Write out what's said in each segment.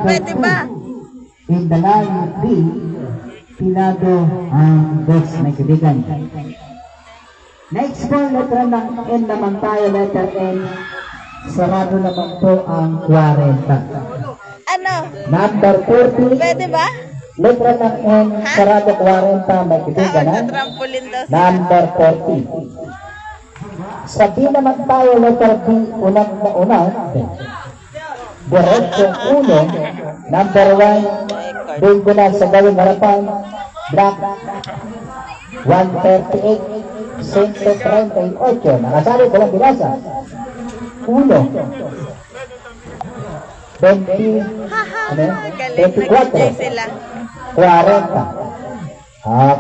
Pwede ba? In the line 3, pinado ang box na kaibigan. Next po, letra ng N naman tayo, letter N. Sarado naman po ang 40. Ano? Number 40. Pwede ba? Letra ng N, sarado 40, may kaibigan na. Trampolin daw sila. Number 40. Sa B naman tayo, letter B, unang na unang. Diretsong uno, number 1, doon ko na sa gawing harapan, black, 138, 138, nakasabi ko lang binasa, 1, 20, ano, 24, sila. 40.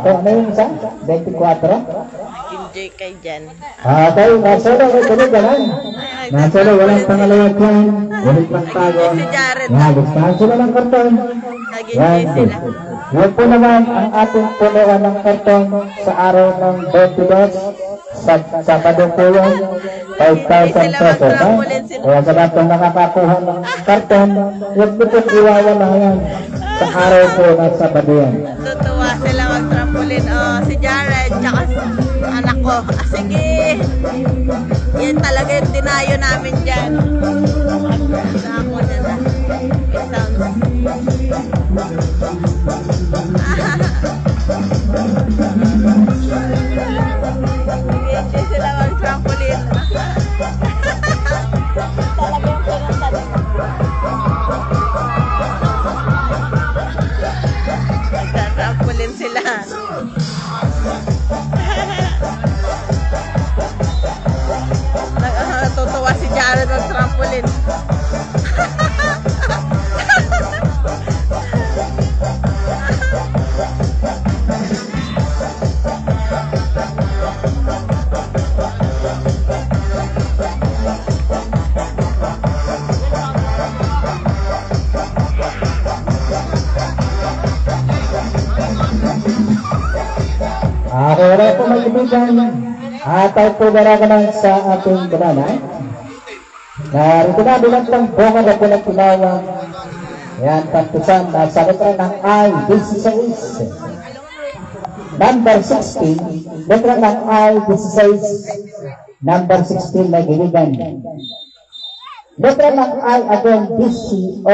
Kung ano yung isa? 24? Enjoy kayo dyan. Okay, nasolo ko tuloy ganun. Nasolo, walang pangalawat yan. Walang pagtago. Si Jared. Gustahan sila ng karton. Nag-enjoy sila. Yan po naman ang ating punuan ng karton sa araw ng 22 sa Sabado po yun. 5,000 pesos. Kaya sa lahat ng nakakakuha ng karton, huwag mo pong iwawala yan sa araw po ng Sabado yan. Tutuwa sila mag-trampolin. Si Jared, tsaka anak ko. Sige. Yan talaga yung tinayo namin dyan. Sa ako na na. It sounds. Sige, sila mag-trampolin. Talaga yung pinuntan. Magta-trampolin sila. Natutuwa si Jared ng trampolin. Wala po may kaibigan. Tayo po garaganang sa ating banana. Narito na binantang bunga na po ng tinawag. Yan, tantusan na sa letra ng I, 16. Number 16, letra ng I, 16. Number 16 may kaibigan. Letra ng I, again, 18.